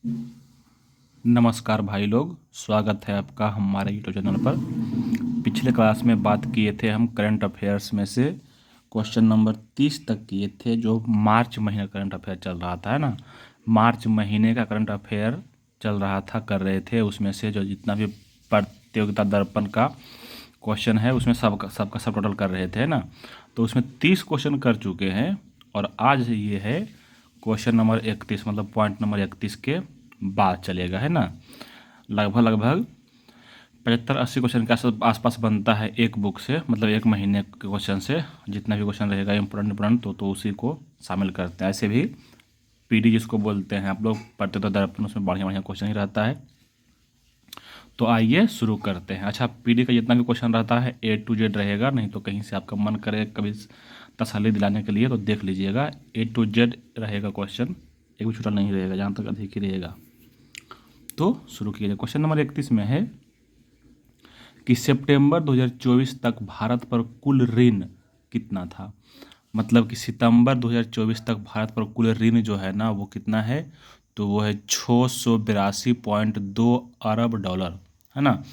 नमस्कार भाई लोग, स्वागत है आपका हमारे यूट्यूब चैनल पर। पिछले क्लास में बात किए थे हम करंट अफेयर्स में से क्वेश्चन नंबर 30 तक किए थे, जो मार्च महीने करंट अफेयर चल रहा था, है ना। मार्च महीने का करंट अफेयर चल रहा था, कर रहे थे। उसमें से जो जितना भी प्रतियोगिता दर्पण का क्वेश्चन है उसमें सबका सब टोटल कर रहे थे, है ना। तो उसमें 30 क्वेश्चन कर चुके हैं और आज ये है क्वेश्चन नंबर 31, मतलब पॉइंट नंबर 31 के बाद चलेगा, है ना। लगभग लगभग 75-80 क्वेश्चन के आसपास बनता है एक बुक से, मतलब एक महीने के क्वेश्चन से। जितना भी क्वेश्चन रहेगा इम्पोर्टेंट तो उसी को शामिल करते हैं। ऐसे भी पीडी जिसको बोलते हैं आप लोग पढ़ते तो दर्पण, उसमें बढ़िया बढ़िया क्वेश्चन ही रहता है। तो आइए शुरू करते हैं। अच्छा, पीडी का जितना भी क्वेश्चन रहता है A to Z रहेगा, नहीं तो कहीं से आपका मन करे कभी तसल्ली दिलाने के लिए तो देख लीजिएगा, A to Z रहेगा क्वेश्चन, एक भी छूटा नहीं रहेगा, जहाँ तक अधिक ही रहेगा। तो शुरू कीजिए। क्वेश्चन नंबर 31 में है कि सितंबर 2024 तक भारत पर कुल ऋण कितना था। मतलब कि सितंबर 2024 तक भारत पर कुल ऋण जो है ना वो कितना है, तो वो है 682.2 अरब डॉलर, है ना।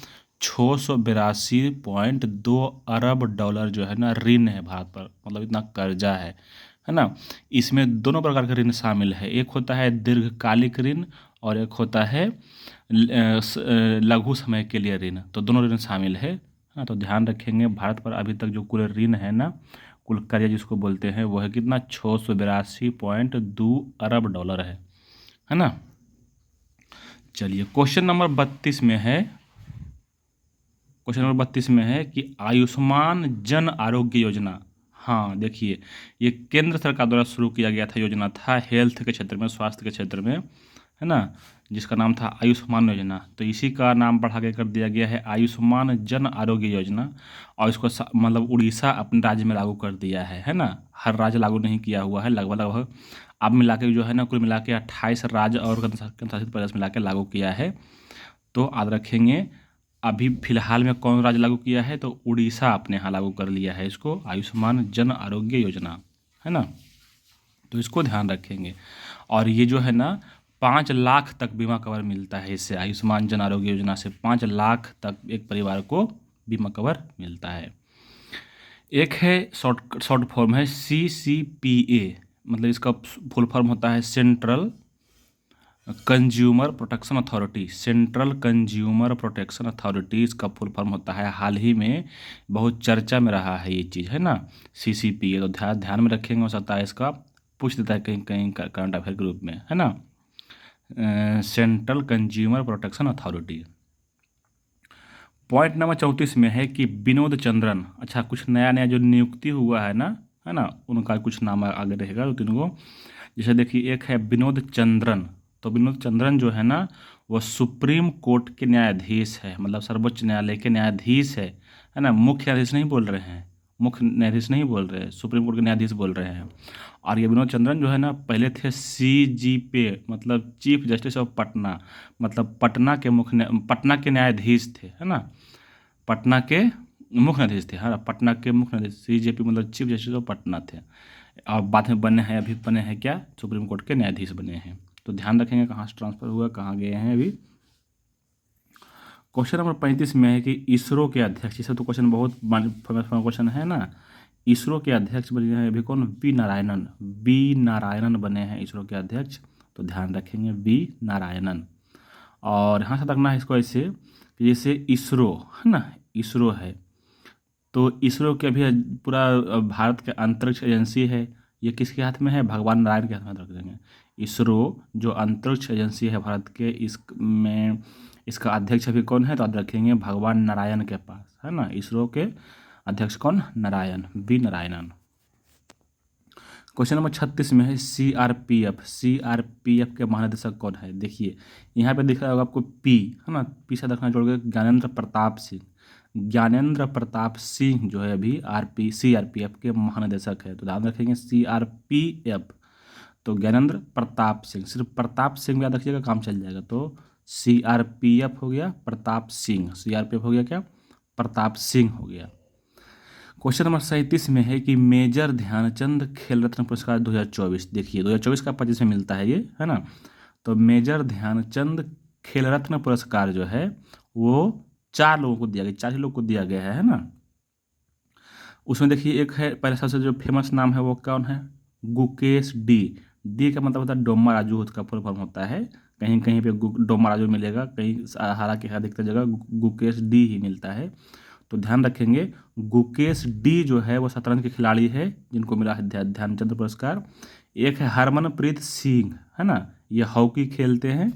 682.2 अरब डॉलर जो है ना ऋण है भारत पर, मतलब इतना कर्जा है ना। इसमें दोनों प्रकार के ऋण शामिल है, एक होता है दीर्घकालिक ऋण और एक होता है लघु समय के लिए ऋण। तो दोनों ऋण शामिल है। हाँ, तो ध्यान रखेंगे भारत पर अभी तक जो कुल ऋण है ना, कुल कर्जा जिसको बोलते हैं, वो है कितना, 682.2 अरब डॉलर है ना। चलिए क्वेश्चन नंबर 32 में है। क्वेश्चन नंबर 32 में है कि आयुष्मान जन आरोग्य योजना, हाँ देखिए, ये केंद्र सरकार द्वारा शुरू किया गया था, योजना था हेल्थ के क्षेत्र में, स्वास्थ्य के क्षेत्र में, है ना, जिसका नाम था आयुष्मान योजना। तो इसी का नाम बढ़ा के कर दिया गया है आयुष्मान जन आरोग्य योजना। और इसको मतलब उड़ीसा अपने राज्य में लागू कर दिया है ना। हर राज्य लागू नहीं किया हुआ है, लगभग लगभग अब मिला के जो है ना, कुल मिला के 28 राज्य और केंद्रशासित प्रदेश मिला के लागू किया है। तो याद रखेंगे, अभी फिलहाल में कौन राज्य लागू किया है, तो उड़ीसा अपने यहाँ लागू कर लिया है इसको, आयुष्मान जन आरोग्य योजना, है ना। तो इसको ध्यान रखेंगे। और ये जो है ना 5 लाख तक बीमा कवर मिलता है इससे, आयुष्मान जन आरोग्य योजना से 5 लाख तक एक परिवार को बीमा कवर मिलता है। एक है शॉर्ट शॉर्ट फॉर्म है CCPA, मतलब इसका फुल फॉर्म होता है central consumer protection authority. Central consumer protection authority इसका फुल फॉर्म होता है। हाल ही में बहुत चर्चा में रहा है ये चीज़, है ना, CCPA। तो ध्यान में रखेंगे, हो सकता है इसका पूछ देता है कहीं कहीं करंट अफेयर के रूप में, है ना। Central consumer protection authority. Point number 34 में है कि विनोद चंद्रन, अच्छा कुछ नया नया जो नियुक्ति हुआ है ना, उनका कुछ नाम आगे रहेगा दो तीन को। जैसे देखिए, एक है विनोद चंद्रन। तो विनोद चंद्रन जो है ना, वो सुप्रीम कोर्ट के न्यायाधीश है, मतलब सर्वोच्च न्यायालय के न्यायाधीश है ना। मुख्य न्यायाधीश नहीं बोल रहे हैं, मुख्य न्यायाधीश नहीं बोल रहे हैं, सुप्रीम कोर्ट के न्यायाधीश बोल रहे हैं। और ये विनोद चंद्रन जो है ना, पहले थे CJP, मतलब चीफ जस्टिस ऑफ पटना, मतलब पटना के न्यायाधीश थे, है ना। पटना के मुख्य न्यायाधीश थे, हाँ, पटना के मुख्य न्यायाधीश, CJP मतलब चीफ जस्टिस ऑफ पटना थे। और बाद में बने हैं, अभी बने हैं क्या, सुप्रीम कोर्ट के न्यायाधीश बने हैं। तो ध्यान रखेंगे कहाँ से ट्रांसफर हुआ, कहाँ गए हैं अभी। क्वेश्चन नंबर 35 में है कि इसरो के अध्यक्ष, इसे तो क्वेश्चन बहुत फेमस क्वेश्चन है ना। इसरो के अध्यक्ष बने हैं अभी कौन, वी नारायणन बने हैं इसरो के अध्यक्ष। तो ध्यान रखेंगे वी नारायणन। और यहाँ से रखना है इसको ऐसे कि जैसे इसरो है ना, इसरो है, तो इसरो के अभी पूरा भारत के अंतरिक्ष एजेंसी है, ये किसके हाथ में है, भगवान नारायण के हाथ में रख देंगे। इसरो जो अंतरिक्ष एजेंसी है भारत के, इसमें इसका अध्यक्ष अभी कौन है, तो याद रखेंगे भगवान नारायण के पास, है ना। इसरो के अध्यक्ष कौन, Narayan, V Narayanan. Question number 36 में है CRPF के महानिदेशक कौन है। देखिए यहाँ पे दिख रहा होगा आपको P, है ना, पी से रखना जोड़ के ज्ञानेंद्र प्रताप सिंह। ज्ञानेंद्र प्रताप सिंह जो है अभी CRPF के महानिदेशक है। तो ध्यान रखेंगे CRPF, तो ज्ञानेंद्र प्रताप सिंह, सिर्फ प्रताप सिंह याद रखिएगा, काम चल जाएगा। तो CRPF हो गया प्रताप सिंह, CRPF हो गया क्या, प्रताप सिंह हो गया। क्वेश्चन नंबर 37 में है कि मेजर ध्यानचंद खेल रत्न पुरस्कार 2024, देखिए 2024 का 25 में मिलता है ये, है ना। तो मेजर ध्यानचंद खेल रत्न पुरस्कार जो है वो 4 लोगों को दिया गया, 4 ही लोग को दिया गया है ना। उसमें देखिए एक है, पहले सबसे जो फेमस नाम है वो कौन है, गुकेश डी। डी का मतलब होता है डोमा राजू, उसका फुल फॉर्म होता है। कहीं कहीं पे डोमा राजू मिलेगा, कहीं हालांकि अधिकतर जगह गुकेश डी ही मिलता है। तो ध्यान रखेंगे, गुकेश डी जो है वो शतरंज के खिलाड़ी है जिनको मिला है ध्यानचंद पुरस्कार। एक है हरमनप्रीत सिंह, है ना, ये हॉकी खेलते हैं,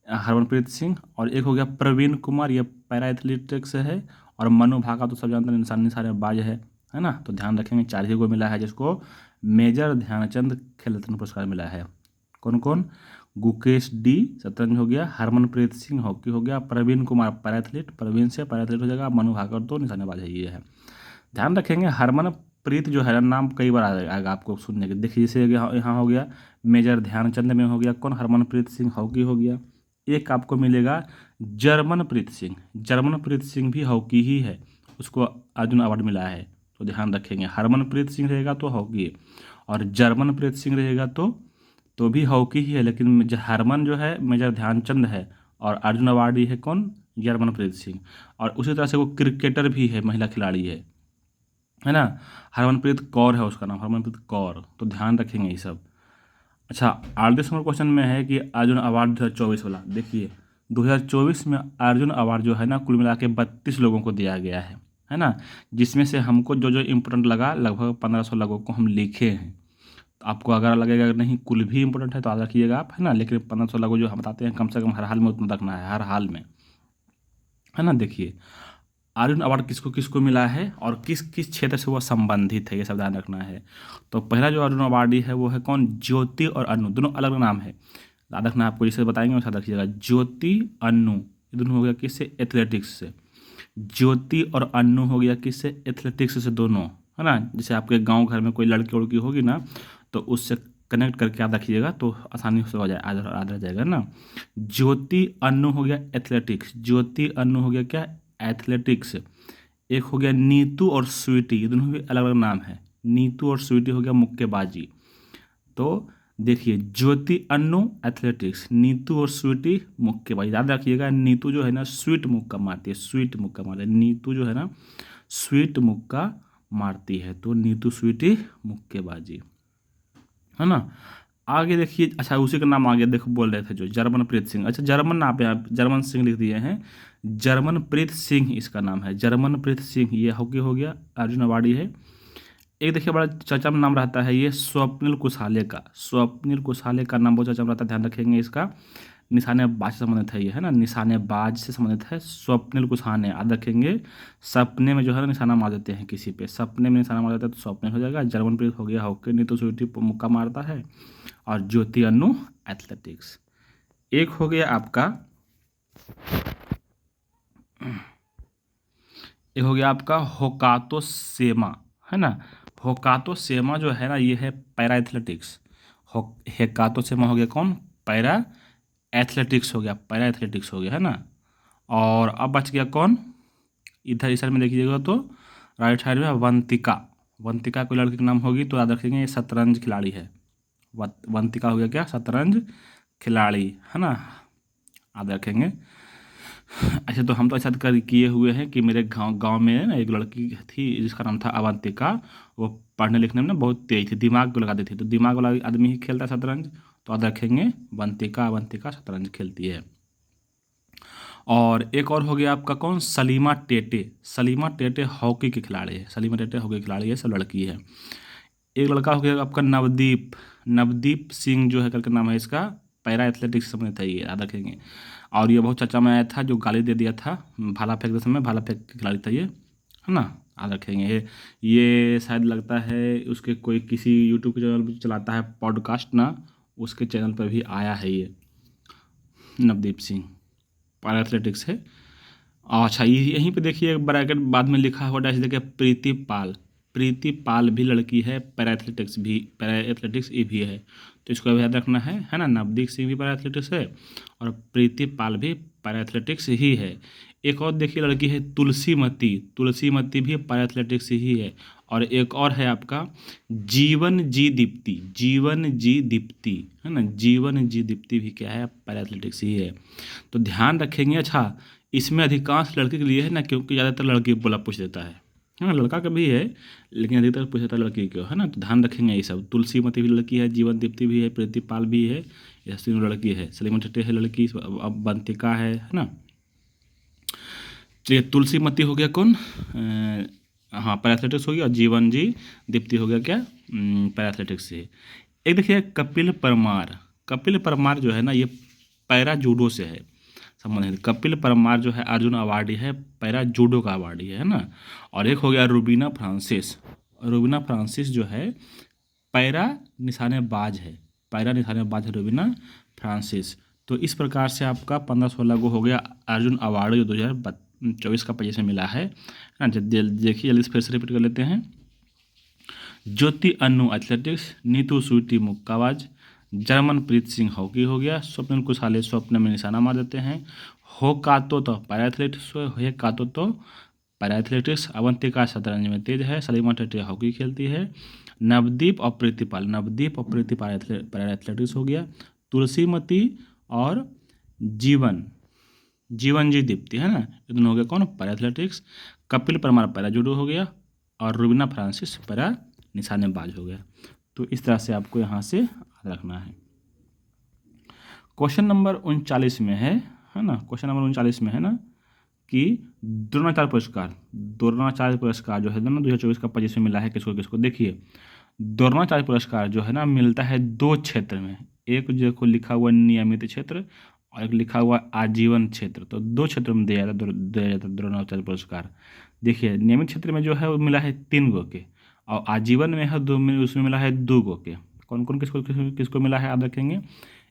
हरमनप्रीत सिंह। और एक हो गया प्रवीण कुमार, ये पैरा एथलेटिक्स है। और मनु भाका तो सब जानते हैं, निशानेबाज है ना। तो ध्यान रखेंगे 4 ही को मिला है जिसको मेजर ध्यानचंद खेल रत्न पुरस्कार मिला है। कौन कौन, गुकेश डी शतरंज हो गया, हरमनप्रीत सिंह हॉकी हो गया, प्रवीण कुमार पैरा एथलीट, प्रवीण से पैरा एथलीट हो जाएगा, मनु भाकर तो निशानेबाज है, ये है। ध्यान रखेंगे हरमनप्रीत जो है नाम कई बार आएगा आपको सुनने के। देखिए जैसे यहाँ हो गया मेजर ध्यानचंद में हो गया कौन, हरमनप्रीत सिंह हॉकी हो गया। एक आपको मिलेगा जर्मनप्रीत सिंह, जर्मनप्रीत सिंह भी हॉकी ही है, उसको अर्जुन अवार्ड मिला है। तो ध्यान रखेंगे हरमनप्रीत सिंह रहेगा तो हॉकी, और जर्मनप्रीत सिंह रहेगा तो भी हॉकी ही है, लेकिन हरमन जो है मेजर ध्यानचंद है, और अर्जुन अवार्डी है कौन, जर्मनप्रीत सिंह। और उसी तरह से वो क्रिकेटर भी है, महिला खिलाड़ी है ना, हरमनप्रीत कौर है उसका नाम, हरमनप्रीत कौर। तो ध्यान रखेंगे ये सब। अच्छा, 38 नंबर क्वेश्चन में है कि अर्जुन अवार्ड 2024 वाला। देखिए 2024 में अर्जुन अवार्ड जो है ना कुल मिला के 32 लोगों को दिया गया है ना, जिसमें से हमको जो जो इम्पोर्टेंट लगा लगभग 1500 लोगों को हम लिखे हैं। तो आपको अगर लगेगा अगर नहीं कुल भी इम्पोर्टेंट है तो याद रखिएगा आप, है ना, लेकिन 1500 लोगों जो हम बताते हैं कम से कम हर हाल में उतना रखना है, हर हाल में, है ना। देखिए अर्जुन अवार्ड किसको किसको मिला है और किस किस क्षेत्र से वो संबंधित है, ये सब ध्यान रखना है। तो पहला जो अर्जुन अवार्डी है वो है कौन, ज्योति और अनु, दोनों अलग नाम है, याद रखना आपको, जिसे बताएंगे वैसा रखिएगा। ज्योति अनु ये दोनों हो गया किससे, एथलेटिक्स से। ज्योति और अनु हो गया किससे, एथलेटिक्स से दोनों, है ना। जैसे आपके गाँव घर में कोई लड़की उड़की होगी ना तो उससे कनेक्ट करके याद रखिएगा तो आसानी से हो जाए, याद रह जाएगा ना। ज्योति अनु हो गया एथलेटिक्स, ज्योति अनु हो गया क्या, एथलेटिक्स। एक हो गया नीतू और स्वीटी, ये दोनों भी अलग अलग नाम है, नीतू और स्वीटी हो गया मुक्केबाजी। तो देखिए ज्योति अनु एथलेटिक्स, नीतू और स्वीटी मुक्केबाजी। याद रखिएगा नीतू जो है ना स्वीट मुक्का मारती है, स्वीट मुक्का मारती है, नीतू जो है ना स्वीट मुक्का मारती है, तो नीतू स्वीटी मुक्केबाजी, है ना। आगे देखिए, अच्छा उसी का नाम आगे देखो बोल रहे थे जो जर्मनप्रीत सिंह, अच्छा जर्मन नाम पे आप जर्मन सिंह लिख दिए हैं, जर्मनप्रीत सिंह इसका नाम है, जर्मनप्रीत सिंह, ये हॉकी हो गया, अर्जुन अवार्डी है। एक देखिए बड़ा चर्चा में नाम रहता है ये स्वप्निल कुशाले का, स्वप्निल कुशाले का नाम बहुत चर्चा में रहता है, ध्यान रखेंगे इसका। निशानेबाज से संबंधित है ये, है ना, निशानेबाज से संबंधित है स्वप्निल कुशाने, याद रखेंगे। सपने में जो है ना निशाना मार देते हैं किसी पे, सपने में निशाना मार देते हैं तो स्वप्निल हो जाएगा। जर्मनप्रीत हो गया हॉकी, नीतू स्वीटी मुक्का मारता है, और ज्योति अनु एथलेटिक्स। एक हो गया आपका, एक हो गया आपका होकातो सेमा, है ना। होकातो सेमा जो है ना ये है पैरा एथलेटिक्स, होकातो सेमा हो गया कौन, पैरा एथलेटिक्स हो गया, पैरा एथलेटिक्स हो गया, है ना। और अब बच गया कौन, इधर इस साइड में देखिएगा तो राइट साइड में वंतिका, वंतिका कोई लड़की का नाम होगी तो याद रखेंगे ये शतरंज खिलाड़ी है, वंतिका हो गया क्या, शतरंज खिलाड़ी, है ना, याद रखेंगे। अच्छा तो हम तो ऐसा कर किए हुए हैं कि मेरे गांव में ना एक लड़की थी जिसका नाम था अवंतिका, वो पढ़ने लिखने में ना बहुत तेज थी, दिमाग को लगाती थी, तो दिमाग वाला आदमी ही खेलता है शतरंज, तो याद रखेंगे वंतिका, अवंतिका शतरंज खेलती है। और एक और हो गया आपका कौन, सलीमा टेटे, सलीमा टेटे हॉकी के खिलाड़ी है, सलीमा टेटे हॉकी खिलाड़ी है, सब लड़की है। एक लड़का हो गया आपका नवदीप, नवदीप सिंह जो है करके नाम है इसका, पैरा एथलेटिक्स से संबंधित है ये, याद रखेंगे। और ये बहुत चर्चा में आया था, जो गाली दे दिया था भाला फेंक के समय, भाला फेंक के खिलाड़ी था ये, है ना, याद रखेंगे। ये शायद लगता है उसके कोई किसी यूट्यूब के चैनल पर चलाता है पॉडकास्ट ना, उसके चैनल पर भी आया है ये नवदीप सिंह, पैरा एथलेटिक्स है। अच्छा यहीं पे देखिए ब्रैकेट बाद में लिखा हुआ डैश देखिए प्रीति पाल, प्रीति पाल भी लड़की है, पैरा एथलेटिक्स भी, पैरा एथलेटिक्स ये भी है, तो इसको भी याद रखना है ना। नवदीप सिंह भी पैरा एथलेटिक्स है और प्रीति पाल भी पैरा एथलेटिक्स ही है। एक और देखिए लड़की है तुलसीमती, तुलसीमती भी पैरा एथलेटिक्स ही है, और एक और है आपका जीवन जी दीप्ति, जीवन जी दीप्ति, है ना, जीवन जी दीप्ति भी क्या है, पैरा एथलेटिक्स ही है। तो ध्यान रखेंगे। अच्छा, इसमें अधिकांश लड़के के लिए है ना, क्योंकि ज़्यादातर लड़की बोला पूछ देता है, हाँ लड़का का भी है लेकिन अधिकतर पूछ देता है लड़की क्यों, है ना। तो ध्यान रखेंगे ये सब। तुलसीमती भी लड़की है, जीवन दीप्ति भी है, प्रीतिपाल भी है, यह तीनों लड़की है। सलीमा टेटे है लड़की, अवंतिका है ना। चलिए, तुलसीमती हो गया कौन, हाँ पैराथलेटिक्स हो गया, और जीवन जी दीप्ति हो गया क्या, पैराथलेटिक्स से। एक देखिए कपिल परमार, कपिल परमार जो है ना, ये पैरा जूडो से है संबंधित। कपिल परमार जो है अर्जुन अवार्डी है, पैरा जूडो का अवार्डी है ना। और एक हो गया रूबीना फ्रांसिस, रूबीना फ्रांसिस जो है पैरा निशानेबाज है, पैरा निशानेबाज है रूबीना फ्रांसिस। तो इस प्रकार से आपका 15-16 को हो गया अर्जुन अवार्ड जो 2024 का पोजीशन मिला है ना। देखिए जल्दी से फिर से रिपीट कर लेते हैं। ज्योति अन्नू एथलेटिक्स, नीतू स्वीटी मुक्काबाज, जर्मनप्रीत सिंह हॉकी हो गया, स्वप्निल कुशाले स्वप्न में निशाना मार देते हैं, हो कातो तो पैरा एथलेटिक्स, हे कातो तो पैरा एथलेटिक्स, अवंतिका शतरंज में तेज है, सलीमा टेटे हॉकी खेलती है, नवदीप और प्रीतिपाल, नवदीप और प्रीतिपाल पैरा एथलेटिक्स हो गया, तुलसीमती और जीवन, जीवन जी दीप्ति, है ना, ये दोनों हो गया कौन, para athletics. Kapil Parmar para judo हो गया, और रूबीना फ्रांसिस पैरा निशानेबाज हो गया। तो इस तरह से आपको यहाँ से याद रखना है। क्वेश्चन नंबर 39 में है ना, क्वेश्चन नंबर 39 में है ना कि द्रोणाचार्य पुरस्कार, द्रोणाचार्य पुरस्कार जो है ना 2024 का 25 में मिला है किसको किसको। देखिए द्रोणाचार्य पुरस्कार जो है ना मिलता है 2 क्षेत्र में, एक जो लिखा हुआ नियमित क्षेत्र और एक लिखा हुआ आजीवन क्षेत्र। तो 2 क्षेत्रों में दिया जाता है द्रोणाचार्य पुरस्कार। देखिए नियमित क्षेत्र में जो है वो मिला है 3 गो के, और आजीवन में है 2 में, उसमें मिला है 2 गो के। कौन कौन किसको किसको किसको मिला है याद रखेंगे।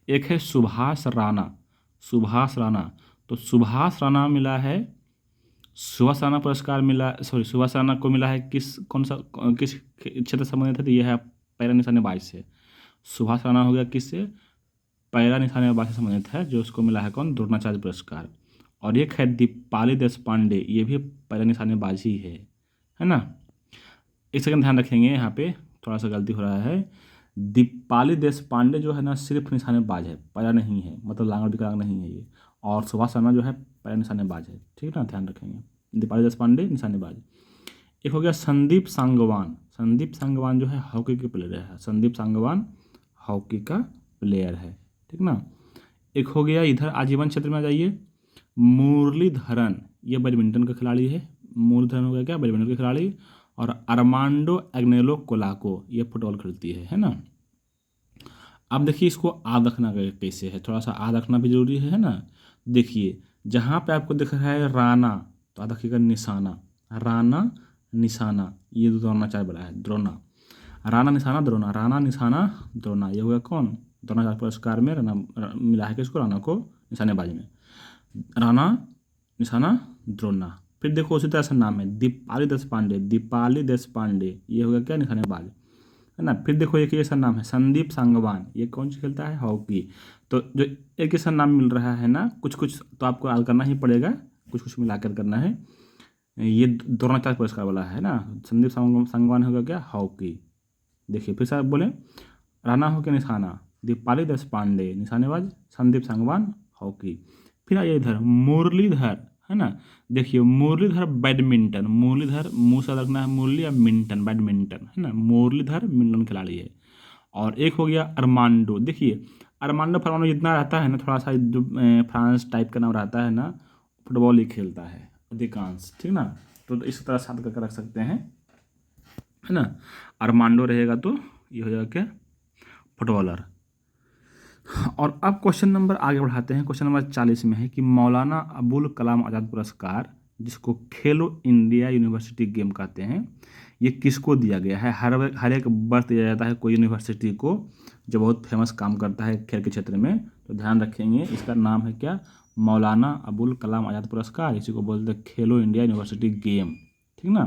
एक है सुभाष राणा, सुभाष राणा, तो सुभाष राणा मिला है, सुभाष राणा पुरस्कार मिला, सॉरी सुभाष राणा को मिला है किस कौन सा किस क्षेत्र से संबंधित है, तो यह है पैरा निशानेबाज से। सुभाष राणा हो गया किससे, पैरा निशानेबाज से संबंधित है, जो उसको मिला है कौन, द्रोणाचार्य पुरस्कार। और एक है दीपाली देशपांडे, ये भी पैरा निशानेबाज ही है ना। एक सेकंड ध्यान रखेंगे, यहाँ पे थोड़ा सा गलती हो रहा है। दीपाली देशपांडे जो है ना सिर्फ निशानेबाज है, पैरा नहीं है, मतलब लांगड़ विकलांग नहीं है ये। और सुभाष शर्मा जो है पैरा निशानेबाज है, ठीक है ना, ध्यान रखेंगे। दीपाली देशपांडे निशानेबाज। एक हो गया संदीप सांगवान, संदीप सांगवान जो है हॉकी के प्लेयर है, संदीप सांगवान हॉकी का प्लेयर है, ठीक ना। एक हो गया इधर आजीवन क्षेत्र में आ जाइए, मुरलीधरन, ये बैडमिंटन का खिलाड़ी है, मुरलीधरन हो गया क्या, बैडमिंटन का खिलाड़ी। और अरमांडो एग्नेलो कोलाको, ये फुटबॉल खेलती है ना। अब देखिए इसको याद रखना कैसे है, थोड़ा सा याद रखना भी जरूरी है ना। देखिए जहाँ पे आपको दिख रहा है राणा, तो याद रखिएगा निशाना, राणा निशाना, ये द्रोणाचार्य बड़ा है, द्रोणा, राणा निशाना द्रोणा, राणा निशाना द्रोणा, ये होगा कौन, द्रोणाचार्य पुरस्कार में राणा मिला है किसको, राणा को निशानेबाजी में, राणा निशाना द्रोणा। फिर देखो उसी तरह से नाम है दीपाली देशपांडे, दीपाली देशपांडे, ये होगा क्या, निशानेबाज, है ना। फिर देखो एक ऐसा नाम है संदीप सांगवान, ये कौन सी खेलता है, हॉकी। तो जो एक ऐसा नाम मिल रहा है ना, कुछ कुछ तो आपको याद करना ही पड़ेगा, कुछ कुछ मिलाकर करना है। ये द्रोणाचार्य पुरस्कार वाला है ना, संदीप सांगवान होगा क्या, हॉकी। देखिए फिर से आप बोले, राणा हो गया निशाना, दीपाली देशपांडे निशानेबाज, संदीप सांगवान हॉकी। फिर आइए इधर मुरलीधर, है ना। देखिए मुरलीधर बैडमिंटन, मुरलीधर मुँह से रखना है, मुरली या मिंटन, बैडमिंटन, है ना, मुरलीधर मिंटन खिलाड़ी है। और एक हो गया अरमांडो, देखिए अरमांडो फरमांडो जितना रहता है ना, थोड़ा सा जो फ्रांस टाइप का नाम रहता है ना, फुटबॉल ही खेलता है अधिकांश, ठीक ना। तो इस तरह साथ करके रख सकते हैं, है ना। अरमांडो रहेगा तो ये हो जाएगा क्या, फुटबॉलर। और अब क्वेश्चन नंबर आगे बढ़ाते हैं, क्वेश्चन नंबर 40 में है कि मौलाना अबुल कलाम आज़ाद पुरस्कार, जिसको खेलो इंडिया यूनिवर्सिटी गेम कहते हैं, ये किसको दिया गया है। हर एक वर्ष दिया जाता है कोई यूनिवर्सिटी को जो बहुत फेमस काम करता है खेल के क्षेत्र में। तो ध्यान रखेंगे इसका नाम है क्या, मौलाना अबुल कलाम आज़ाद पुरस्कार, इसी को बोलते हैं खेलो इंडिया यूनिवर्सिटी गेम, ठीक ना।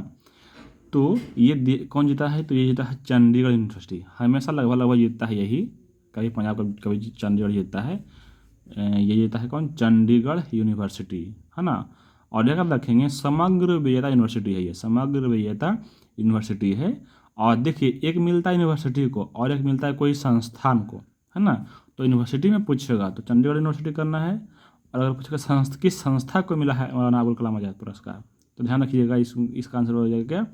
तो ये कौन जीता है, तो ये जीता है चंडीगढ़ यूनिवर्सिटी, हमेशा लगभग लगभग जीतता है यही, कभी पंजाब कभी चंडीगढ़ जीतता है, ये जीता है कौन, चंडीगढ़ यूनिवर्सिटी, है ना। और जगह रखेंगे समग्र विजेता यूनिवर्सिटी है ये, समग्र विजेता यूनिवर्सिटी है। और देखिए एक मिलता है यूनिवर्सिटी को और एक मिलता है कोई संस्थान को, है ना। तो यूनिवर्सिटी में पूछेगा तो चंडीगढ़ यूनिवर्सिटी करना है, और अगर पूछेगा किस संस्था को मिला है मौलाना अबुल कलाम आज़ाद पुरस्कार, तो ध्यान रखिएगा इसका आंसर हो जाएगा क्या,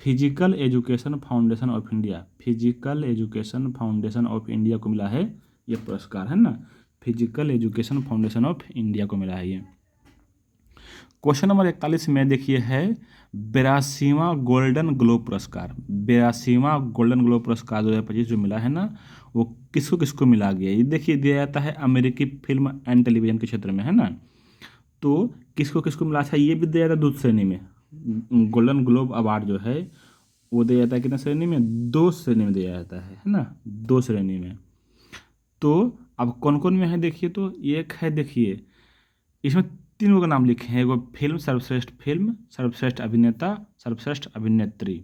physical education foundation of India. Physical education foundation of India को मिला है ये पुरस्कार, है ना। Physical education foundation of India को मिला है ये। क्वेश्चन नंबर 41 में देखिए है 82वां गोल्डन ग्लोब पुरस्कार। 82वां गोल्डन ग्लोब पुरस्कार 2025 जो मिला है ना, वो किसको किसको मिला गया, ये देखिए दिया जाता है अमेरिकी फिल्म एंड टेलीविजन के क्षेत्र में, है ना। तो किसको किसको मिला था ये भी दिया जाता है 2 श्रेणी में। गोल्डन ग्लोब अवार्ड जो है वो दिया जाता है कितने श्रेणी में, 2 श्रेणी में दिया जाता है ना, 2 श्रेणी में। तो अब कौन कौन में है देखिए, तो एक है देखिए इसमें 3 लोगों का नाम लिखे हैं, एगो फिल्म, सर्वश्रेष्ठ अभिनेता, सर्वश्रेष्ठ अभिनेत्री,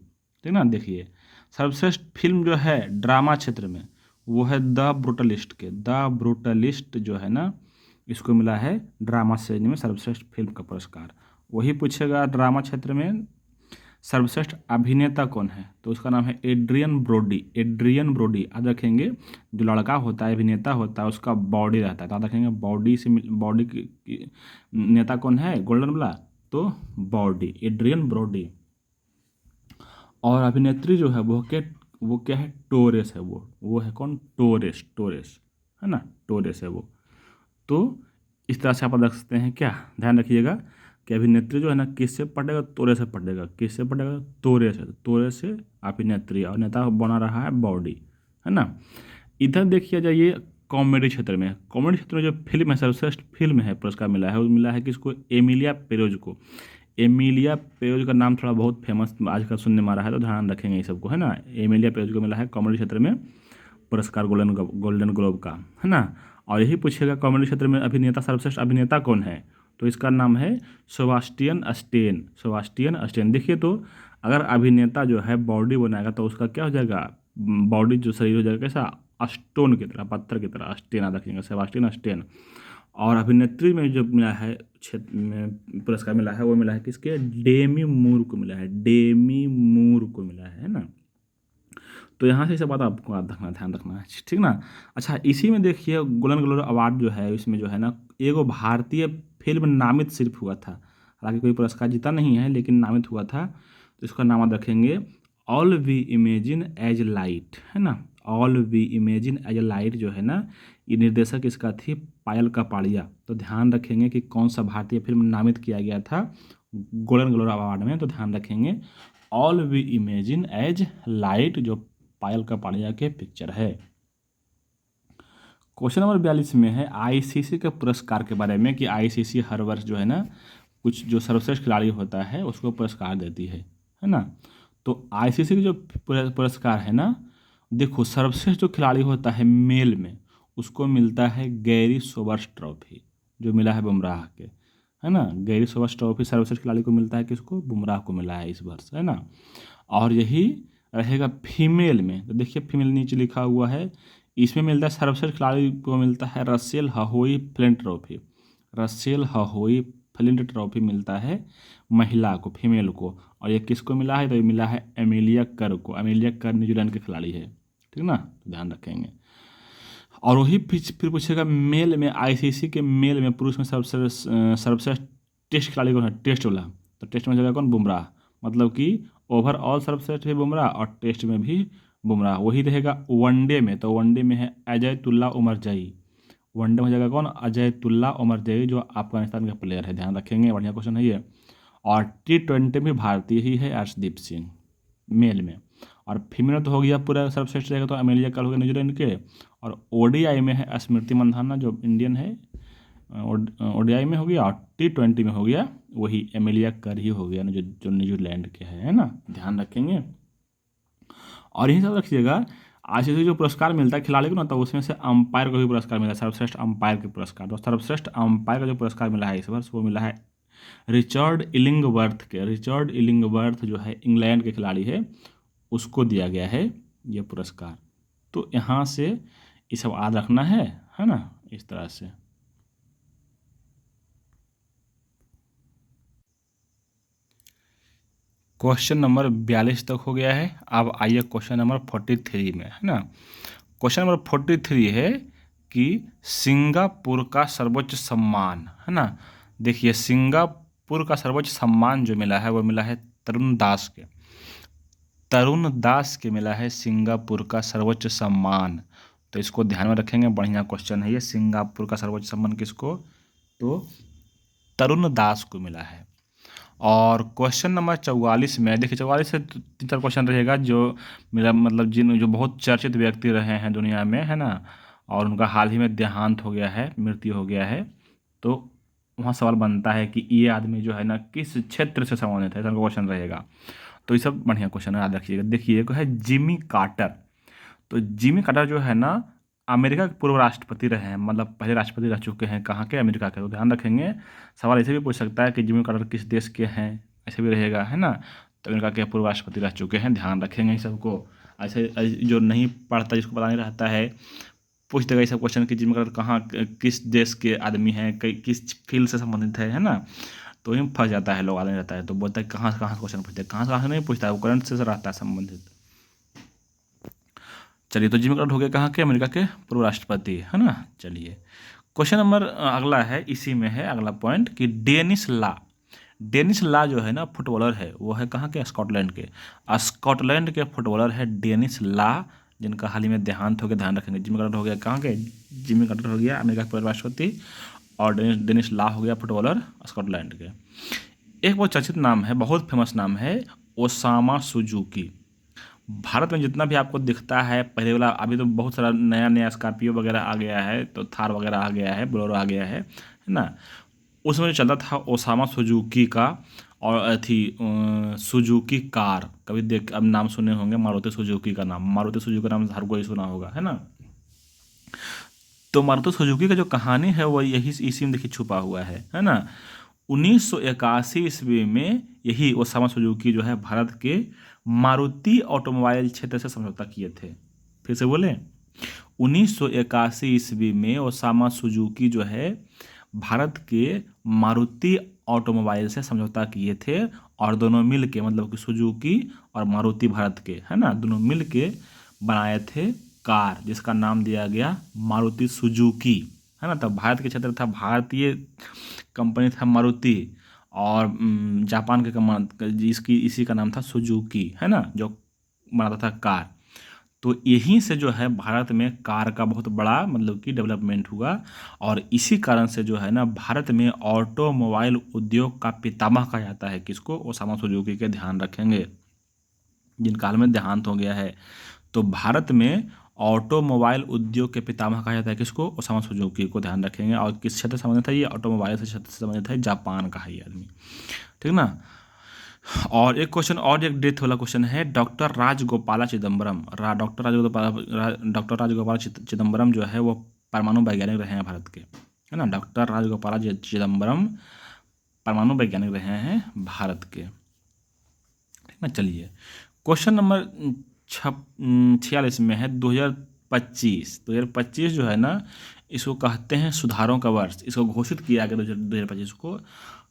ठीक ना। देखिए सर्वश्रेष्ठ फिल्म जो है ड्रामा क्षेत्र में वो है द ब्रूटलिस्ट जो है ना, इसको मिला है ड्रामा श्रेणी में सर्वश्रेष्ठ फिल्म का पुरस्कार। वही पूछेगा ड्रामा क्षेत्र में सर्वश्रेष्ठ अभिनेता कौन है, तो उसका नाम है एड्रियन ब्रोडी। याद रखेंगे जो लड़का होता है अभिनेता होता है उसका बॉडी रहता है, तो याद रखेंगे बॉडी की नेता कौन है गोल्डन वाला, तो बॉडी, एड्रियन ब्रोडी। और अभिनेत्री जो है वो क्या है, टोरेस है, वो है कौन, टोरेस, है ना, टोरेस है वो। तो इस तरह से आप रख सकते हैं क्या, ध्यान रखिएगा कि अभिनेत्री जो है ना किससे पढ़ेगा, तोरे से पढ़ेगा, किससे पढ़ेगा, तोरे से अभिनेत्री, और नेता बना रहा है बॉडी, है ना। इधर देखिए जाइए कॉमेडी क्षेत्र में जो फिल्म है सर्वश्रेष्ठ फिल्म है पुरस्कार मिला है, वो मिला है किसको, एमिलिया पेरोज को। एमिलिया पेरोज का नाम थोड़ा बहुत फेमस आजकल सुनने में आ रहा है, तो ध्यान रखेंगे ये सबको, है ना। एमिलिया पेरोज को मिला है कॉमेडी क्षेत्र में पुरस्कार गोल्डन ग्लोब का, है ना। और यही पूछेगा कॉमेडी क्षेत्र में अभिनेता सर्वश्रेष्ठ अभिनेता कौन है, तो इसका नाम है सेबास्टियन स्टेन। देखिए तो अगर अभिनेता जो है बॉडी बनाएगा तो उसका क्या हो जाएगा, बॉडी जो शरीर हो जाएगा कैसा, स्टोन की तरह, पत्थर की तरह, स्टेन याद रखेंगे, सेबास्टियन स्टेन। और अभिनेत्री में जो मिला है क्षेत्र में पुरस्कार मिला है वो मिला है किसके, डेमी मूर को मिला है ना। तो यहाँ से सब बात आपको ध्यान रखना है, ठीक ना। अच्छा इसी में देखिए गोल्डन ग्लोब अवार्ड जो है इसमें जो है ना एगो भारतीय फिल्म नामित सिर्फ हुआ था, हालांकि कोई पुरस्कार जीता नहीं है लेकिन नामित हुआ था, तो इसका नाम याद रखेंगे all we imagine as light, है ना। All we imagine as light जो है ना, ये निर्देशक इसका थी पायल कपाड़िया। तो ध्यान रखेंगे कि कौन सा भारतीय फिल्म नामित किया गया था गोल्डन ग्लोब अवार्ड में, तो ध्यान रखेंगे all we imagine as light जो पायल कपाड़िया के पिक्चर है। क्वेश्चन नंबर 42 में है आईसीसी के पुरस्कार के बारे में, कि आईसीसी हर वर्ष जो है ना कुछ जो सर्वश्रेष्ठ खिलाड़ी होता है उसको पुरस्कार देती है ना। तो आईसीसी के जो पुरस्कार है ना, देखो सर्वश्रेष्ठ जो खिलाड़ी होता है मेल में उसको मिलता है गैरी सोबर्स ट्रॉफी, जो मिला है बुमराह के, है ना। गैरी सोबर्स ट्रॉफी सर्वश्रेष्ठ खिलाड़ी को मिलता है किसको, बुमराह को मिला है इस वर्ष, है ना। और यही रहेगा फीमेल में, तो देखिए फीमेल नीचे लिखा हुआ है, इसमें मिलता है सर्वश्रेष्ठ खिलाड़ी को मिलता है रसेल हहोई फ्लिंट ट्रॉफी मिलता है महिला को, फीमेल को। और ये किसको मिला है, तो ये मिला है एमिलिया कर को। एमिलिया कर न्यूजीलैंड के खिलाड़ी है, ठीक ना, तो ध्यान रखेंगे। और वही फिर पूछेगा मेल में, आईसीसी के मेल में पुरुष में सर्वश्रेष्ठ टेस्ट खिलाड़ी कौन है, टेस्ट वाला, तो टेस्ट में जगह कौन, बुमराह, मतलब कि ओवरऑल सर्वश्रेष्ठ है बुमराह और टेस्ट में भी बुमराह। वही रहेगा वनडे में, तो वनडे में है अजयतुल्ला उमरजई, वनडे में जगह कौन, अजयतुल्ला उमरजई जो अफगानिस्तान का प्लेयर है, ध्यान रखेंगे, बढ़िया क्वेश्चन है ये। और T20 में भारतीय ही है अर्शदीप सिंह मेल में। और फीमेल तो हो गया पूरा सर्वश्रेष्ठ रहेगा तो अमेलिया कल हो गया न्यूजीलैंड के। और ओडीआई में है स्मृति मंधाना जो इंडियन है, ओडीआई में हो गया। और T20 में हो गया वही एमिलिया कर ही हो गया जो न्यूजीलैंड के है ना, ध्यान रखेंगे। और यही सब रखिएगा आईसीसी जो पुरस्कार मिलता है खिलाड़ी को ना, तो उसमें से अंपायर को भी पुरस्कार मिला है, सर्वश्रेष्ठ अंपायर के पुरस्कार। तो सर्वश्रेष्ठ अंपायर का जो पुरस्कार मिला है इस वर्ष वो मिला है रिचर्ड इलिंगवर्थ जो है इंग्लैंड के खिलाड़ी है, उसको दिया गया है ये पुरस्कार। तो यहाँ से ये सब याद रखना है ना, इस तरह से। क्वेश्चन नंबर 42 तक हो गया है। अब आइए क्वेश्चन नंबर 43 में, है ना। क्वेश्चन नंबर 43 है कि सिंगापुर का सर्वोच्च सम्मान, है ना। देखिए, सिंगापुर का सर्वोच्च सम्मान जो मिला है वो मिला है तरुण दास के। तरुण दास के मिला है सिंगापुर का सर्वोच्च सम्मान। तो इसको ध्यान में रखेंगे, बढ़िया क्वेश्चन है ये। सिंगापुर का सर्वोच्च सम्मान किसको? तो तरुण दास को मिला है। और क्वेश्चन नंबर 44 में देखिए, 44 से 3-4 क्वेश्चन रहेगा जो मेरा मतलब जो बहुत चर्चित व्यक्ति रहे हैं दुनिया में, है ना, और उनका हाल ही में देहांत हो गया है, मृत्यु हो गया है। तो वहाँ सवाल बनता है कि ये आदमी जो है ना किस क्षेत्र से संबंधित है, ऐसा क्वेश्चन रहेगा। तो ये सब बढ़िया क्वेश्चन है, याद रखिएगा। देखिए, एक है जिमी कार्टर। तो जिमी कार्टर जो है ना अमेरिका के पूर्व राष्ट्रपति रहे हैं, मतलब पहले राष्ट्रपति रह चुके हैं, कहाँ के? अमेरिका के। तो ध्यान रखेंगे, सवाल ऐसे भी पूछ सकता है कि जिमी कार्टर किस देश के हैं, ऐसे भी रहेगा, है ना। तो अमेरिका के पूर्व राष्ट्रपति रह चुके हैं, ध्यान रखेंगे इस सबको। ऐसे जो नहीं पढ़ता, जिसको पता नहीं रहता है, पूछ देगा ये सब क्वेश्चन कि जिमी कार्टर कहाँ किस देश के आदमी हैं, किस फील्ड से संबंधित है ना। तो वहीं फंस जाता है, लोग आदमी रहता है तो बोलता है कहाँ से क्वेश्चन पूछते हैं, कहाँ से नहीं पूछता है, वो करंट से रहता है संबंधित। चलिए, तो जिमी कार्टर हो गए कहाँ के? अमेरिका के पूर्व राष्ट्रपति, है ना। चलिए, क्वेश्चन नंबर अगला है, इसी में है अगला पॉइंट कि डेनिस ला। डेनिस ला जो है ना फुटबॉलर है, वो है कहाँ के? स्कॉटलैंड के। स्कॉटलैंड के फुटबॉलर है डेनिस ला, जिनका हाल ही में देहांत हो गया। ध्यान रखेंगे, जिमी कार्टर हो गया कहाँ के? जिमी कार्टर हो गया अमेरिका के पूर्व राष्ट्रपति, और डेनिस ला हो गया फुटबॉलर स्कॉटलैंड के। एक बहुत चर्चित नाम है, बहुत फेमस नाम है, ओसामा सुजुकी। भारत में जितना भी आपको दिखता है पहले वाला, अभी तो बहुत सारा नया नया स्कॉर्पियो वगैरह आ गया है, तो थार वगैरह आ गया है, बोलेरो आ गया है ना। उसमें जो चलता था ओसामा सुजुकी का, और थी सुजुकी कार, कभी देख अब नाम सुने होंगे, मारुति सुजुकी का नाम, मारुति सुजुकी का नाम हर कोई सुना होगा, है ना। तो मारुति सुजुकी का जो कहानी है वो यही इसी में देखिए छुपा हुआ है ना। 1981 ईस्वी में यही ओसामा सुजुकी जो है भारत के मारुति ऑटोमोबाइल क्षेत्र से समझौता किए थे। फिर से बोले, 1981 ईस्वी में ओसामा सुजुकी जो है भारत के मारुति ऑटोमोबाइल से समझौता किए थे, और दोनों मिल के, मतलब कि सुजुकी और मारुति भारत के, है ना, दोनों मिल के बनाए थे कार, जिसका नाम दिया गया मारुति सुजुकी, है ना। तब भारत के क्षेत्र था, भारतीय कंपनी था मारुति, और जापान के इसकी इसी का नाम था सुजुकी, है ना, जो बनाता था कार। तो यहीं से जो है भारत में कार का बहुत बड़ा मतलब कि डेवलपमेंट हुआ, और इसी कारण से जो है ना भारत में ऑटोमोबाइल उद्योग का पितामह कहा जाता है किसको? ओसामा सुजुकी के। ध्यान रखेंगे, जिनका हाल में देहांत हो गया है। तो भारत में ऑटोमोबाइल उद्योग के पितामह कहा जाता है किसको? ओसामा सुजुकी को। ध्यान रखेंगे। और किस क्षेत्र से संबंधित है ये? ऑटोमोबाइल से क्षेत्र से संबंधित है, जापान का है ये आदमी, ठीक ना। और एक क्वेश्चन, और एक डेथ वाला क्वेश्चन है, डॉक्टर राजगोपाला चिदम्बरम। डॉक्टर राजगोपाल चिदम्बरम जो है वो परमाणु वैज्ञानिक रहे हैं भारत के, है ना। डॉक्टर राजगोपाला चिदम्बरम परमाणु वैज्ञानिक रहे हैं भारत के, ठीक ना। चलिए, क्वेश्चन नंबर 46 में है 2025 जो है ना, इसको कहते हैं सुधारों का वर्ष। इसको घोषित किया गया 2025 को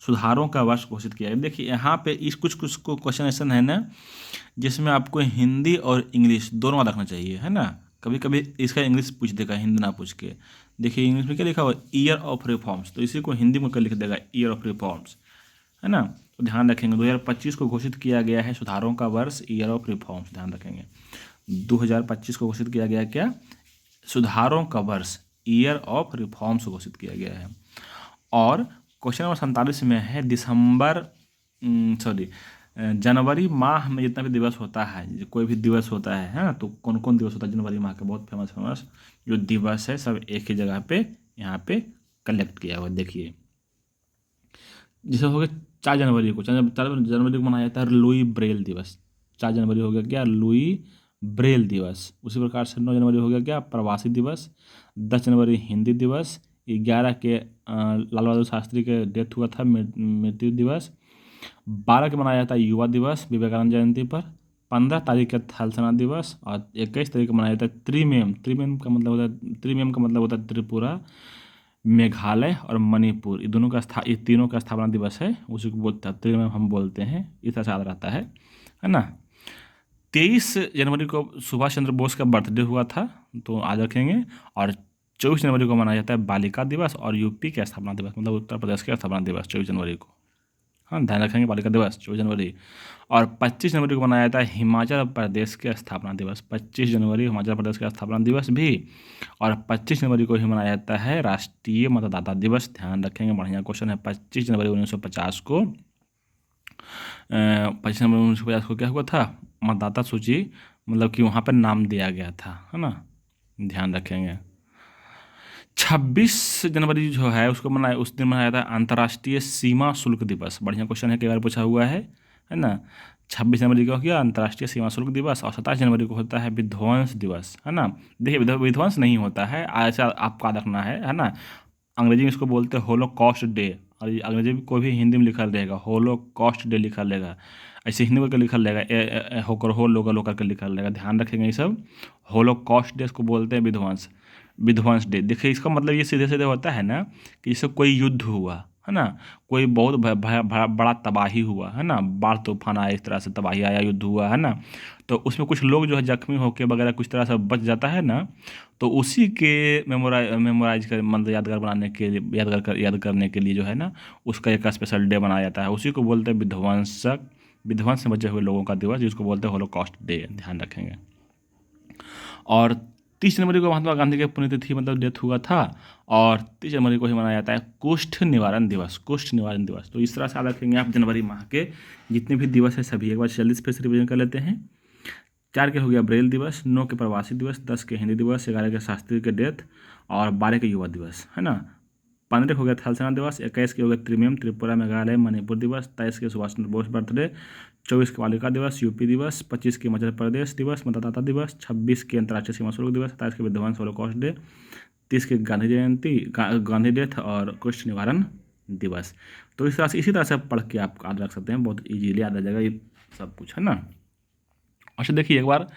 सुधारों का वर्ष घोषित किया गया। देखिए, यहाँ पे इस कुछ कुछ को क्वेश्चन ऐसा है ना जिसमें आपको हिंदी और इंग्लिश दोनों रखना चाहिए, है ना। कभी कभी इसका इंग्लिश पूछ देगा, हिंदी ना पूछ के। देखिए, इंग्लिश में क्या लिखा हुआ? ईयर ऑफ रिफॉर्म्स, तो इसी को हिंदी में क्या लिख देगा? ईयर ऑफ रिफॉर्म्स, है ना। तो ध्यान रखेंगे, 2025 को घोषित किया गया है सुधारों का वर्ष, ईयर ऑफ रिफॉर्म्स। ध्यान रखेंगे, 2025 को घोषित किया गया क्या? सुधारों का वर्ष, ईयर ऑफ रिफॉर्म्स घोषित किया गया है। और क्वेश्चन नंबर 47 में है जनवरी माह में जितना भी दिवस होता है, कोई भी दिवस होता है ना, तो कौन कौन दिवस होता है जनवरी माह का? बहुत फेमस जो दिवस है सब एक ही जगह पे यहाँ पे कलेक्ट किया हुआ। देखिए, जैसे हो गया 4 जनवरी को, 4 जनवरी को मनाया जाता है लुई ब्रेल दिवस। 4 जनवरी हो गया क्या? लुई ब्रेल दिवस। उसी प्रकार से 9 जनवरी हो गया क्या? प्रवासी दिवस। 10 जनवरी हिंदी दिवस। 11 के लाल बहादुर शास्त्री के डेथ हुआ था, मृत्यु दिवस। 12 के मनाया जाता है युवा दिवस, विवेकानंद जयंती पर। 15 तारीख का थल सेना दिवस, और 21 तारीख को मनाया जाता है त्रिमेम। त्रिमेम का मतलब होता है त्रिपुरा मेघालय और मणिपुर, ये तीनों का स्थापना दिवस है, उसी को बोलते में हम बोलते हैं, इस तरह से याद रहता है ना। 23 जनवरी को सुभाष चंद्र बोस का बर्थडे हुआ था, तो आज रखेंगे। और 24 जनवरी को मनाया जाता है बालिका दिवस और यूपी का स्थापना दिवस, मतलब उत्तर प्रदेश का स्थापना दिवस 24 जनवरी को। हाँ, ध्यान रखेंगे, बालिका दिवस 24 जनवरी। और 25 जनवरी को मनाया जाता है हिमाचल प्रदेश के स्थापना दिवस। 25 जनवरी हिमाचल प्रदेश का स्थापना दिवस भी। और 25 जनवरी को ही मनाया जाता है राष्ट्रीय मतदाता दिवस। ध्यान रखेंगे, बढ़िया क्वेश्चन है। 25 जनवरी 1950 को 25 जनवरी 1950 को क्या हुआ था? मतदाता सूची, मतलब कि वहाँ पर नाम दिया गया था, है ना, ध्यान रखेंगे। 26 जनवरी जो है उसको उस दिन मनाया जाता है अंतर्राष्ट्रीय सीमा शुल्क दिवस। बढ़िया क्वेश्चन है, कई बार पूछा हुआ है ना। 26 जनवरी को हो गया अंतर्राष्ट्रीय सीमा शुल्क दिवस। और 27 जनवरी को होता है विध्वंस दिवस, है ना। देखिए, विध्वंस नहीं होता है, ऐसा आपको याद रखना है ना। अंग्रेजी में इसको बोलते हैं होलोकॉस्ट डे, और ये अंग्रेजी को भी हिंदी में लिखा रहेगा, होलोकॉस्ट डे लिखा रहेगा। ऐसे हिंदी में लिखा रहेगा, होकर हो लोकल होकर के लिखा रहेगा। ध्यान रखेंगे ये सब। होलोकॉस्ट डे इसको बोलते हैं विध्वंस डे। देखिए, इसका मतलब ये सीधे सीधे होता है ना कि जैसे कोई युद्ध हुआ, है ना, कोई बहुत बड़ा तबाही हुआ, है ना, बाढ़ तूफान आया, इस तरह से तबाही आया, युद्ध हुआ, है ना, तो उसमें कुछ लोग जो है जख्मी होकर वगैरह कुछ तरह से बच जाता है ना, तो उसी के मेमोराइज कर, मतलब यादगार बनाने के लिए, याद करने के लिए जो है ना, उसका एक स्पेशल डे बनाया जाता है। उसी को बोलते हैं विध्वंस से बचे हुए लोगों का दिवस, जिसको बोलते हैं होलोकॉस्ट डे। ध्यान रखेंगे। और 30 जनवरी को महात्मा गांधी की पुण्यतिथि, मतलब डेथ हुआ था। और 30 जनवरी को ही मनाया जाता है कुष्ठ निवारण दिवस। तो इस तरह से याद रखेंगे आप जनवरी माह के जितने भी दिवस है सभी। एक बार जल्दी से फिर से रिविजन कर लेते हैं। 4 के हो गया ब्रेल दिवस, 9 के प्रवासी दिवस, 10 के हिंदी दिवस, 11 के शास्त्री के डेथ, और 12 के युवा दिवस, है ना। 15 हो गया थल सेना दिवस, 21 के हो गया त्रिमेम त्रिपुरा मेघालय मणिपुर दिवस, 23 के सुभाष चंद्र बोस बर्थडे, 24 के बालिका दिवस यूपी दिवस, 25 के मध्य प्रदेश दिवस मतदाता दिवस, 26 के अंतर्राष्ट्रीय सीमा शुल्क दिवस, 27 के विध्वंस होलोकॉस्ट डे, 30 के गांधी जयंती, गांधी डेथ और कुष्ठ निवारण दिवस। तो इस तरह से, इसी तरह से पढ़ के आप याद रख सकते हैं, बहुत इजीली याद आ जाएगा ये सब कुछ, है ना। अच्छा, देखिए, एक बार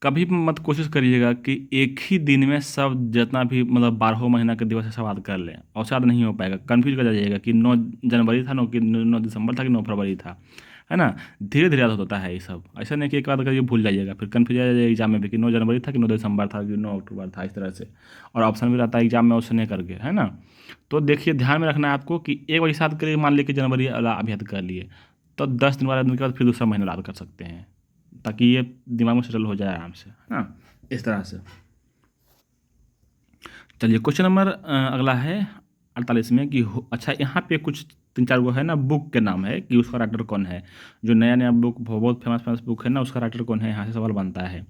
कभी मत कोशिश करिएगा कि एक ही दिन में सब जितना भी, मतलब 12 महीना के दिवस है सब याद कर लें, और शायद नहीं हो पाएगा, कन्फ्यूज कर जाइएगा कि 9 जनवरी था, 9 दिसंबर था कि 9 फरवरी था, है ना। धीरे धीरे याद होता है ये सब, ऐसा नहीं कि एक बार करके भूल जाइएगा, फिर कन्फ्यूज आ जाएगा एग्जाम में भी कि 9 जनवरी था कि 9 दिसंबर था कि 9 अक्टूबर था, इस तरह से। और ऑप्शन भी रहता है एग्जाम में ऑप्शन नहीं करके, है ना। तो देखिए, ध्यान में रखना है आपको कि एक बार याद करिए, मान लीजिए कि जनवरी अभी याद कर लिए, तो 10 दिन 12 दिन के बाद फिर दूसरा महीना याद कर सकते हैं, ताकि ये दिमाग में सेटल हो जाए आराम से, है ना, इस तरह से। चलिए, क्वेश्चन नंबर अगला है 48 में कि अच्छा, यहाँ पे कुछ 3-4 वो है ना, बुक के नाम है कि उसका राइटर कौन है। जो नया नया बुक, बहुत फेमस बुक है ना, उसका राइटर कौन है, यहाँ से सवाल बनता है।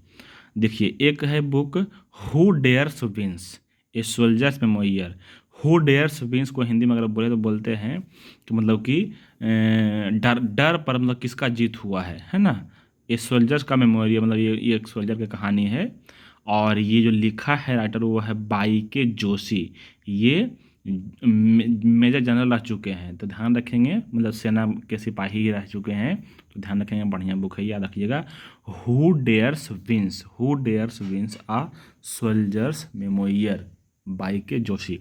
देखिए, एक है book who dares wins, a soldier's memoir. Who dares wins को हिंदी में अगर बोले तो बोलते हैं कि मतलब कि डर डर पर, मतलब किसका जीत हुआ है ना। ये सोल्जर्स का मेमोरियल, मतलब ये एक सोल्जर की कहानी है। और ये जो लिखा है राइटर वो है बाईके जोशी। ये मेजर जनरल रह चुके हैं, तो ध्यान रखेंगे, मतलब सेना के सिपाही ही रह चुके हैं, तो ध्यान रखेंगे, बढ़िया बुक है, याद रखिएगा। Who dares wins a soldiers memorial, by K Joshi.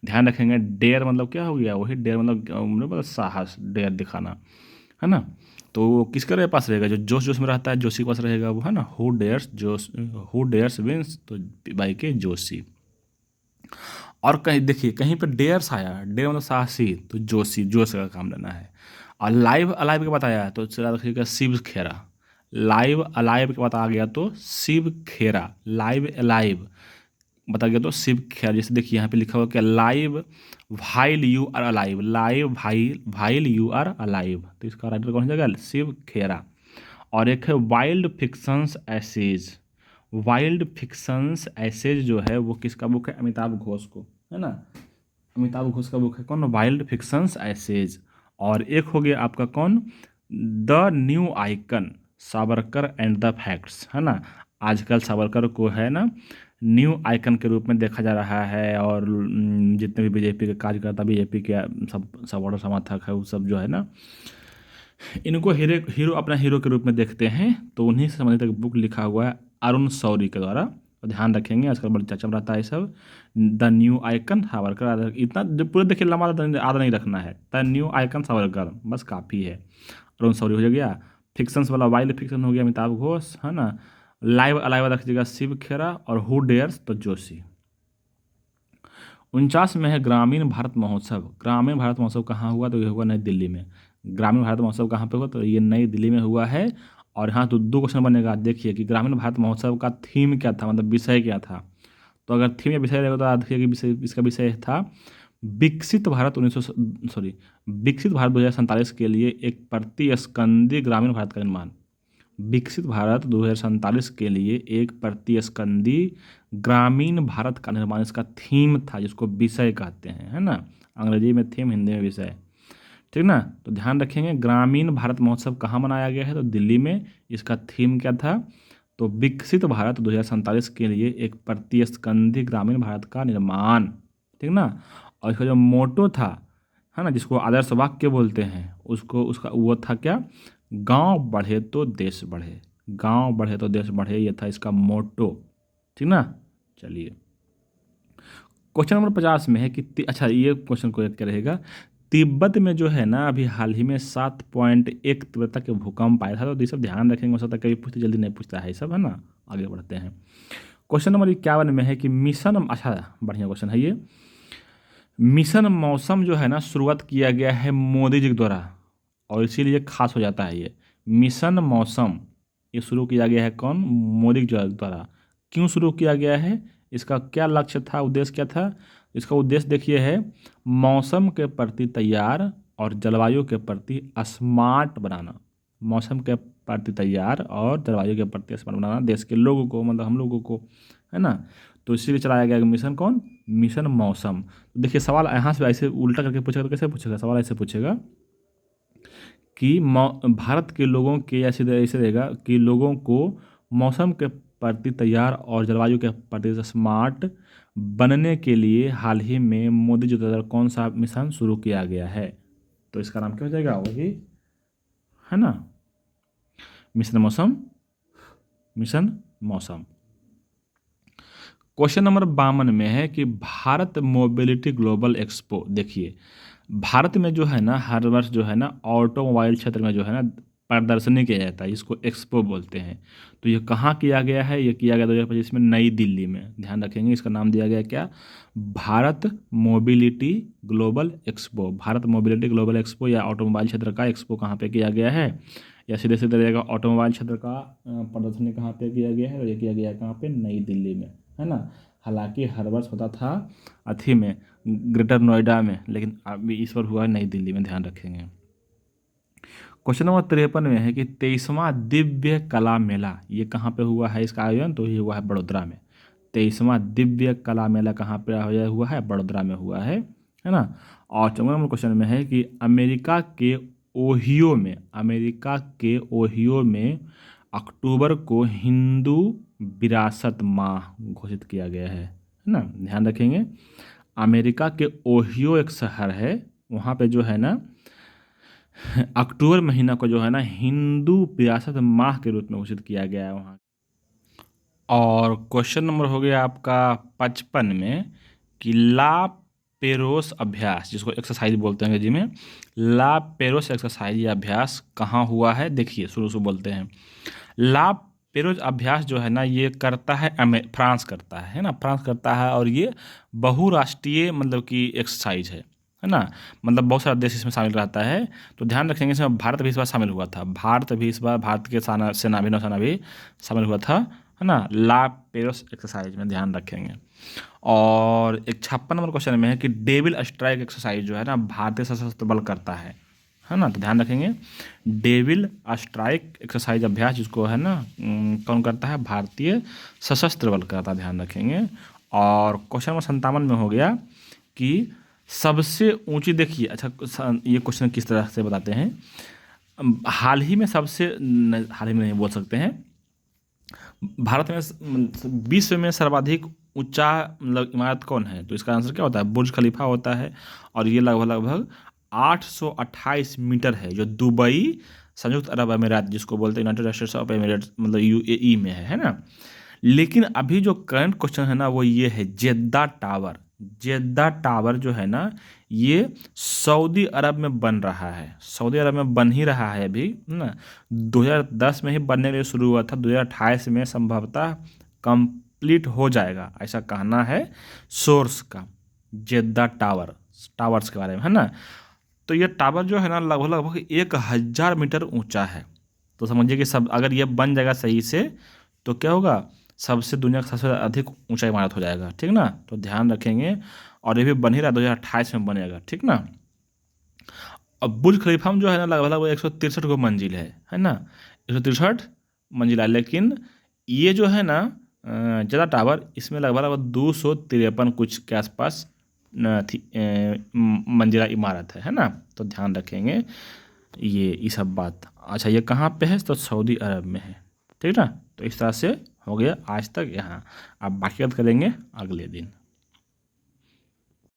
ध्यान रखेंगे, डेयर मतलब क्या हो गया, वही डेयर मतलब साहस, डेयर दिखाना, है ना। तो वो किसके पास रहेगा, जो जोश में रहता है, जोशी के पास रहेगा वो, है ना। हु डेयर्स विंस, तो बाईके जोशी। और कहीं देखिए, कहीं पर डेयर्स आया, डेयर मतलब साहसी, तो जोश का काम लेना है। और लाइव अलाइव के बताया तो चला रखिएगा शिव खेरा। लाइव अलाइव के बता गया तो शिव खेरा, लाइव अलाइव बता गया तो शिव खेरा। जैसे देखिए, यहाँ पे लिखा हुआ क्या, live while you are alive, live while you are alive, तो इसका राइटर कौन हो जाएगा, शिव खेरा। और एक है वाइल्ड फिक्शंस एसेज जो है वो किसका बुक है, अमिताभ घोष को, है ना। अमिताभ घोष का बुक है कौन, वाइल्ड फिक्शंस एसेज। और एक हो गया आपका कौन, the new icon, Savarkar and the facts, है ना। आजकल सावरकर को है ना न्यू आइकन के रूप में देखा जा रहा है, और जितने भी बीजेपी के कार्यकर्ता, बीजेपी के सब और समर्थक है, वो सब जो है ना, इनको हीरो अपना हीरो के रूप में देखते हैं। तो उन्हीं से संबंधित एक बुक लिखा हुआ है अरुण शौरी के द्वारा, तो ध्यान रखेंगे, आजकल बड़ी चर्चा में रहता है सब। द न्यू आइकन सावरकर, इतना जो पूरे देखिए लंबा आधा नहीं रखना है। द न्यू आइकन सावरकर बस काफ़ी है। अरुण शौरी हो गया। फिक्शंस वाला वाइल्ड फिक्शन हो गया अमिताभ घोष, है ना। लाइव अलाइव रखिएगा शिव खेरा, और हु डेयर्स तो जोशी। 49 में है ग्रामीण भारत महोत्सव। ग्रामीण भारत महोत्सव कहाँ हुआ? तो ये हुआ नई दिल्ली में। ग्रामीण भारत महोत्सव कहाँ पे हुआ? तो ये नई दिल्ली में हुआ है। और यहाँ तो दो क्वेश्चन बनेगा, देखिए कि ग्रामीण भारत महोत्सव का थीम क्या था, मतलब विषय क्या था। तो अगर थीम या विषय रहेगा तो देखिए कि विषय, इसका विषय था विकसित भारत 2047 के लिए एक प्रतिस्कंदी ग्रामीण भारत का निर्माण। विकसित भारत 2047 के लिए एक प्रतिस्कंदी ग्रामीण भारत का निर्माण इसका थीम था, जिसको विषय कहते हैं, है ना। अंग्रेजी में थीम, हिंदी में विषय, ठीक ना। तो ध्यान रखेंगे ग्रामीण भारत महोत्सव कहाँ मनाया गया है? तो दिल्ली में। इसका थीम क्या था? तो विकसित भारत 2047 के लिए एक प्रतिस्कंदी ग्रामीण भारत का निर्माण, ठीक ना। और इसका जो मोटो था, है ना, जिसको आदर्श वाक्य बोलते हैं, उसको उसका वो था क्या? गांव बढ़े तो देश बढ़े। गांव बढ़े तो देश बढ़े, ये था इसका मोटो, ठीक ना। चलिए क्वेश्चन नंबर 50 में है कि अच्छा, ये क्वेश्चन को क्या रहेगा, तिब्बत में जो है ना अभी हाल ही में 7.1 तीव्रता के भूकंप आया था। तो ये सब ध्यान रखेंगे, हो सकता है कभी पूछते, जल्दी नहीं पूछता है ये सब, है ना। आगे बढ़ते हैं। क्वेश्चन नंबर 51 में है कि मिशन, अच्छा बढ़िया क्वेश्चन है ये। मिशन मौसम जो है ना शुरुआत किया गया है मोदी जी के द्वारा, और इसीलिए खास हो जाता है ये। मिशन मौसम ये शुरू किया गया है कौन? मोदी जी द्वारा। क्यों शुरू किया गया है? इसका क्या लक्ष्य था, उद्देश्य क्या था? इसका उद्देश्य देखिए है मौसम के प्रति तैयार और जलवायु के प्रति स्मार्ट बनाना। मौसम के प्रति तैयार और जलवायु के प्रति स्मार्ट बनाना देश के लोगों को, मतलब हम लोगों को, है ना। तो इसीलिए चलाया गया मिशन कौन? मिशन मौसम। तो देखिए सवाल यहाँ से ऐसे उल्टा करके पूछेगा तो कैसे पूछेगा? सवाल ऐसे पूछेगा कि भारत के लोगों के, या सीधे ऐसे रहेगा कि लोगों को मौसम के प्रति तैयार और जलवायु के प्रति स्मार्ट बनने के लिए हाल ही में मोदी जी द्वारा कौन सा मिशन शुरू किया गया है? तो इसका नाम क्या हो जाएगा? वही, है ना, मिशन मौसम। मिशन मौसम। क्वेश्चन नंबर 52 में है कि भारत मोबिलिटी ग्लोबल एक्सपो। देखिए भारत में जो है ना हर वर्ष जो है ना ऑटोमोबाइल क्षेत्र में जो है ना प्रदर्शनी किया जाता है, इसको एक्सपो बोलते हैं। तो ये कहाँ किया गया है? ये किया गया 2025 में नई दिल्ली में। ध्यान रखेंगे, इसका नाम दिया गया क्या? Bharat mobility global expo. Bharat mobility global expo या ऑटोमोबाइल क्षेत्र का एक्सपो कहाँ पे किया गया है? या सीधे सीधे रहेगा ऑटोमोबाइल क्षेत्र का प्रदर्शनी कहाँ पे किया गया है? और ये किया गया कहाँ पे? नई दिल्ली में, है ना। हालांकि हर वर्ष होता था अथी में, ग्रेटर नोएडा में, लेकिन अभी इस बार हुआ है नई दिल्ली में। ध्यान रखेंगे। क्वेश्चन नंबर 53 में है कि 23वां दिव्य कला मेला ये कहाँ पे हुआ है इसका आयोजन? तो ये हुआ है बड़ोदरा में। 23वां दिव्य कला मेला कहाँ पे हुआ है? बड़ोदरा में हुआ है ना। और 54 नंबर क्वेश्चन में है कि अमेरिका के ओहियो में अक्टूबर को हिंदू विरासत माह घोषित किया गया है ना। ध्यान रखेंगे, अमेरिका के ओहियो एक शहर है, वहाँ पे जो है ना अक्टूबर महीना को जो है ना हिंदू विरासत माह के रूप में घोषित किया गया है वहाँ। और क्वेश्चन नंबर हो गया आपका 55 में कि ला पेरोस अभ्यास, जिसको एक्सरसाइज बोलते हैं अंग्रेजी में, ला पेरोस एक्सरसाइज या अभ्यास कहाँ हुआ है? देखिए शुरू से बोलते हैं। ला पेरोस अभ्यास जो है ना ये करता है फ्रांस करता है ना, फ्रांस करता है। और ये बहुराष्ट्रीय मतलब कि एक्सरसाइज है ना। मतलब बहुत सारा देश इसमें शामिल रहता है। तो ध्यान रखेंगे इसमें भारत भी इस बार शामिल हुआ था। भारत भी इस बार, भारत के सेना भी, नौसेना भी शामिल हुआ था, है ना, ला पेरोस एक्सरसाइज में। ध्यान रखेंगे। और एक 56 नंबर क्वेश्चन में है कि डेविल स्ट्राइक एक्सरसाइज जो है ना भारतीय सशस्त्र बल करता है ना। तो ध्यान रखेंगे डेविल स्ट्राइक एक्सरसाइज अभ्यास जिसको है ना कौन करता है? भारतीय सशस्त्र बल करता है। ध्यान रखेंगे। और क्वेश्चन नंबर 57 में हो गया कि सबसे ऊंची, देखिए अच्छा ये क्वेश्चन किस तरह से बताते हैं। हाल ही में हाल ही में नहीं बोल सकते हैं, भारत में विश्व में सर्वाधिक ऊंचा मतलब इमारत कौन है? तो इसका आंसर क्या होता है? बुर्ज खलीफा होता है। और ये लगभग 828 मीटर है, जो दुबई संयुक्त अरब अमीरात जिसको बोलते हैं यूनाइटेड स्टेट्स ऑफ एमिरेट्स मतलब यूएई में है ना। लेकिन अभी जो करंट क्वेश्चन है ना वो ये है, जेद्दा टावर। जेद्दा टावर जो है ना ये सऊदी अरब में बन रहा है, सऊदी अरब में बन ही रहा है अभी ना। 2010 में ही बनने के लिए शुरू हुआ था, 2028 में संभवतः कंप्लीट हो जाएगा, ऐसा कहना है सोर्स का। जेद्दा टावर्स के बारे में है ना। तो ये टावर जो है ना लगभग लगभग 1000 मीटर ऊंचा है। तो समझिए कि सब अगर ये बन जाएगा सही से तो क्या होगा, सबसे दुनिया का सबसे अधिक ऊंचा इमारत हो जाएगा, ठीक ना। तो ध्यान रखेंगे, और ये भी बन ही रहा है, 2028 में बनेगा, ठीक ना। अब बुर्ज खलीफा में जो है ना लगभग लगभग 163 गो मंजिल है ना, 163 मंजिला। लेकिन ये जो है ना ज़्यादा टावर, इसमें लगभग लगभग 253 कुछ के आसपास मंजिला इमारत है ना। तो ध्यान रखेंगे ये सब बात। अच्छा ये कहाँ पे है, तो सऊदी अरब में है, ठीक ना। तो इस तरह से हो गया आज तक यहाँ, अब बाकी बात करेंगे अगले दिन।